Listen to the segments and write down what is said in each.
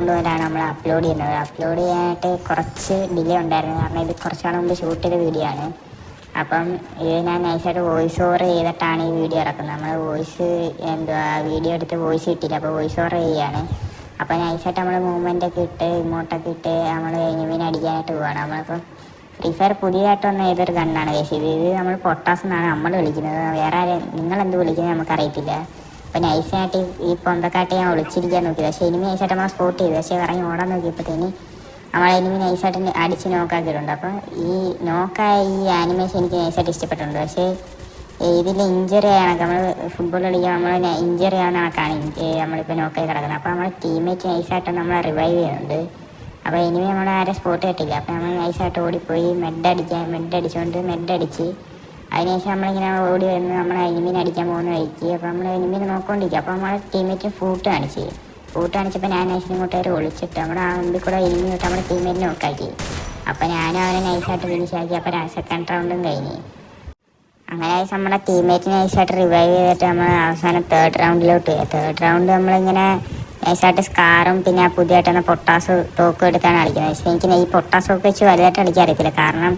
കൊണ്ടുപോലാണ് നമ്മൾ അപ്ലോഡ് ചെയ്യുന്നത്. അപ്ലോഡ് ചെയ്യാനായിട്ട് കുറച്ച് ഡിലേ ഉണ്ടായിരുന്നു, കാരണം ഇത് കുറച്ചാൾ മുമ്പ് ഷൂട്ട് ചെയ്ത വീഡിയോ ആണ്. അപ്പം ഇത് ഞാൻ നൈസായിട്ട് വോയിസ് ഓവർ ചെയ്തിട്ടാണ് ഈ വീഡിയോ ഇറക്കുന്നത്. നമ്മൾ വീഡിയോ എടുത്ത് വോയിസ് കിട്ടിയില്ല, അപ്പോൾ വോയിസ് ഓവർ ചെയ്യുകയാണ്. അപ്പോൾ നൈസായിട്ട് നമ്മൾ മൂവ്മെൻ്റൊക്കെ ഇട്ട് ഇമോട്ടൊക്കെ ഇട്ട് നമ്മൾ എനിമീനെ അടിക്കാനായിട്ട് പോവുകയാണ്. നമ്മളിപ്പോൾ ഫ്രീ ഫയർ പുതിയതായിട്ട് വന്ന ഏതൊരു ഗണ്ണാണ് കേസ് ഇത് നമ്മൾ പൊട്ടാസ് എന്നാണ് നമ്മൾ വിളിക്കുന്നത്. വേറെ ആരും നിങ്ങളെന്ത് വിളിക്കുന്നത് നമുക്കറിയത്തില്ല. അപ്പോൾ നൈസായിട്ട് ഈ പൊന്തക്കാട്ട് ഞാൻ ഒളിച്ചിരിക്കാൻ നോക്കിയത്, പക്ഷേ എനിമി നൈസായിട്ട് നമ്മളെ സ്പോട്ട് ചെയ്തു. പക്ഷേ ഇറങ്ങി ഓടാൻ നോക്കിയപ്പോഴത്തേന് നമ്മളെ എനിമി നൈസായിട്ട് അടിച്ച് നോക്കാക്കിയിട്ടുണ്ട്. അപ്പോൾ ഈ നോക്കായ ഈ ആനിമേഷൻ എനിക്ക് നൈസായിട്ട് ഇഷ്ടപ്പെട്ടിട്ടുണ്ട്. പക്ഷേ ഇതിൽ ഇഞ്ചറി ആകണക്ക് നമ്മൾ ഫുട്ബോൾ കളിക്കാൻ നമ്മൾ ഇഞ്ചറി ആവുന്ന കണക്കാണ് നമ്മളിപ്പോൾ നോക്കായി കിടക്കുന്നത്. അപ്പോൾ നമ്മുടെ ടീമേറ്റ് നൈസായിട്ട് നമ്മളെ റിവൈവ് ചെയ്യുന്നുണ്ട്. അപ്പോൾ എനിമി നമ്മളെ ആരെ സ്പോട്ട് കിട്ടില്ല. അപ്പോൾ നമ്മൾ നൈസായിട്ട് ഓടിപ്പോയി മെഡ് അടിച്ച് അതിനുശേഷം നമ്മളിങ്ങനെ ഓടി വരുന്നത് നമ്മളെ എനിമീനെ അടിക്കാൻ പോകുന്ന വഴിക്ക്. അപ്പോൾ നമ്മൾ എനിമീനെ നോക്കിക്കൊണ്ടിരിക്കുക. അപ്പോൾ നമ്മളെ ടീമേറ്റ് ഫൂട്ട് കാണിച്ചപ്പോൾ ഞാൻ നൈസിനെ ഇങ്ങോട്ടേര് ഒളിച്ചിട്ട് നമ്മുടെ ആ മുമ്പിൽ കൂടെ എനിമി തൊട്ട് നമ്മുടെ ടീമേറ്റിനെ നോക്കാക്കി. അപ്പോൾ ഞാനും അവനെ നൈസായിട്ട് ഫിനിഷാക്കി. അപ്പോൾ സെക്കൻഡ് റൗണ്ടും കഴിഞ്ഞ് അങ്ങനെ നമ്മുടെ ടീമേറ്റിനെ നൈസായിട്ട് റിവൈവ് ചെയ്തിട്ട് നമ്മൾ അവസാനം തേർഡ് റൗണ്ടിലോട്ട് പോയി. തേർഡ് റൗണ്ട് നമ്മളിങ്ങനെ നൈസായിട്ട് സ്കാറും പിന്നെ പുതിയതായിട്ട് തന്നെ പൊട്ടാസ് തോക്കും എടുത്താണ് കളിക്കുന്നത്. പക്ഷേ എനിക്ക് ഈ പൊട്ടാസ് തോക്ക് വെച്ച് വലുതായിട്ട് കളിക്കാൻ അറിയത്തില്ല, കാരണം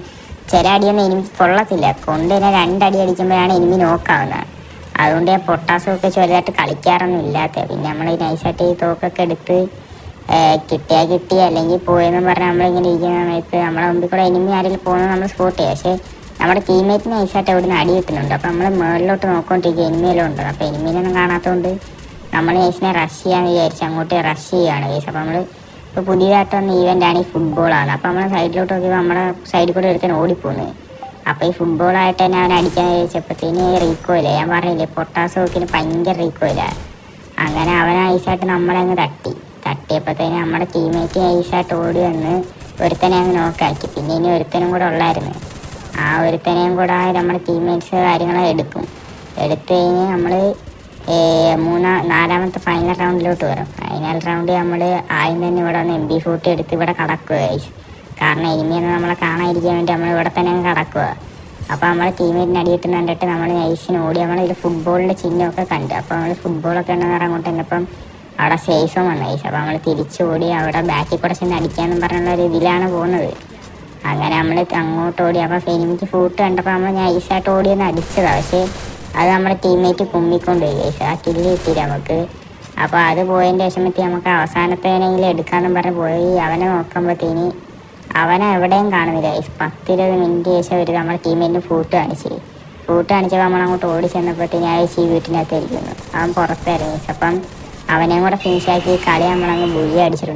ചില അടിയൊന്നും എനിക്ക് കൊള്ളത്തില്ല. കൊണ്ട് തന്നെ 2 അടി അടിക്കുമ്പോഴാണ് എനിമി നോക്കാവുന്നത്. അതുകൊണ്ട് ഞാൻ പൊട്ടാസ് തോക്ക് വെച്ച് വലുതായിട്ട് കളിക്കാറൊന്നും ഇല്ലാത്ത. പിന്നെ നമ്മൾ നൈസായിട്ട് ഈ തോക്കൊക്കെ എടുത്ത് കിട്ടി അല്ലെങ്കിൽ പോയെന്ന് പറഞ്ഞാൽ നമ്മളിങ്ങനെ ഇരിക്കുന്ന സമയത്ത് നമ്മളെ മുമ്പിൽ കൂടെ എനിമി ആരെങ്കിലും പോകുന്നത് നമ്മൾ സ്പോട്ട് ചെയ്യുക. പക്ഷേ നമ്മുടെ ടീമേറ്റിന് നൈസായിട്ട് അവിടുന്ന് അടി കിട്ടുന്നുണ്ട്. അപ്പോൾ നമ്മൾ മുകളിലോട്ട് നോക്കിക്കൊണ്ടിരിക്കുക എനിമിയിലും ഉണ്ട്. അപ്പോൾ എനിമീനൊന്നും കാണാത്തതുകൊണ്ട് നമ്മൾ നൈസിനെ റഷ് ചെയ്യാന്ന് വിചാരിച്ച് അങ്ങോട്ട് റഷ് ചെയ്യുകയാണ് കേസ്. അപ്പോൾ നമ്മൾ ഇപ്പോൾ പുതിയതായിട്ട് വന്ന ഈവൻ്റാണ് ഈ ഫുട്ബോളാണ്. അപ്പോൾ നമ്മൾ സൈഡിലോട്ട് നോക്കിയപ്പോൾ നമ്മുടെ സൈഡിൽ കൂടെ എടുത്താണ് ഓടിപ്പോകുന്നത്. അപ്പോൾ ഈ ഫുട്ബോളായിട്ട് തന്നെ അവൻ അടിക്കാൻ ചോദിച്ചപ്പോഴത്തേന് റീക്കോയില്ല. ഞാൻ പറഞ്ഞില്ലേ പൊട്ടാസ് നോക്കിന് ഭയങ്കര റീക്കോയില്ല. അങ്ങനെ അവൻ ഐസായിട്ട് നമ്മളെ അങ്ങ് തട്ടിയപ്പോഴത്തേന് നമ്മുടെ ടീമേറ്റ് ഐസായിട്ട് ഓടി വന്ന് ഒരുത്തനെ അങ്ങ് നോക്കാക്കി. പിന്നെ ഇനി ഒരുത്തനും കൂടെ ഉള്ളായിരുന്നു. ആ ഒരുത്തനെയും കൂടെ നമ്മുടെ ടീമേറ്റ്സ് കാര്യങ്ങളെ എടുത്ത് കഴിഞ്ഞ് നമ്മൾ 4ാമത്തെ ഫൈനൽ റൗണ്ടിലോട്ട് വരും. ഫൈനൽ റൗണ്ട് നമ്മൾ ആദ്യം തന്നെ ഇവിടെ വന്ന് MP40 എടുത്ത് ഇവിടെ കടക്കുക. കാരണം എനിമിയൊന്നും നമ്മളെ കാണാതിരിക്കാൻ വേണ്ടി നമ്മൾ ഇവിടെ തന്നെ കടക്കുക. അപ്പോൾ നമ്മളെ ടീമേറ്റിന് അടിയിട്ടുന്ന കണ്ടിട്ട് നമ്മൾ നൈസിന് ഓടി നമ്മളിതിൽ ഫുട്ബോളിൻ്റെ ചിഹ്നമൊക്കെ കണ്ടു. അപ്പോൾ നമ്മൾ ഫുട്ബോളൊക്കെ ഉണ്ടെന്ന് അങ്ങോട്ട് ചെന്നപ്പം അവിടെ സേഫും വന്നു നൈസ്. അപ്പോൾ നമ്മൾ തിരിച്ചോടി അവിടെ ബാക്കിൽ കൂടെ ചെന്ന് അടിക്കാമെന്നും പറഞ്ഞുള്ള ഒരു ഇതിലാണ് പോകുന്നത്. അങ്ങനെ നമ്മൾ അങ്ങോട്ട് ഓടി. അപ്പോൾ എനിമിക്ക് ഫൂട്ട് കണ്ടപ്പോൾ നമ്മൾ നൈസായിട്ട് ഓടിയൊന്ന് അടിച്ചതാണ്. പക്ഷേ അത് നമ്മുടെ ടീമേറ്റ് കുമ്മിക്കൊണ്ട് പോയി ഗൈസ്. ആ കില്ല് കിട്ടിയില്ല നമുക്ക്. അപ്പോൾ അത് പോയതിൻ്റെ വിഷമത്തിൽ നമുക്ക് അവസാനത്തേനെങ്കിലും എടുക്കാമെന്നും പറഞ്ഞ് പോയി. അവനെ നോക്കുമ്പോഴത്തേന് അവനെ എവിടെയും കാണുന്നില്ല ഗൈസ്. 10-20 മിനിറ്റ് ശേഷം ഒരു നമ്മുടെ ടീമേറ്റിന് ഫൂട്ട് കാണിച്ചപ്പോൾ നമ്മൾ അങ്ങോട്ട് ഓടി ചെന്നപ്പോഴത്തേന് ഈ വീട്ടിനകത്ത് ഇരിക്കുന്നു. അവൻ പുറത്തായിരുന്നു ഗൈസ്. അപ്പം അവനെയും കൂടെ ഫിനിഷാക്കി കളി നമ്മളങ്ങ് ബുള്ളി അടിച്ചിട്ടുണ്ട്.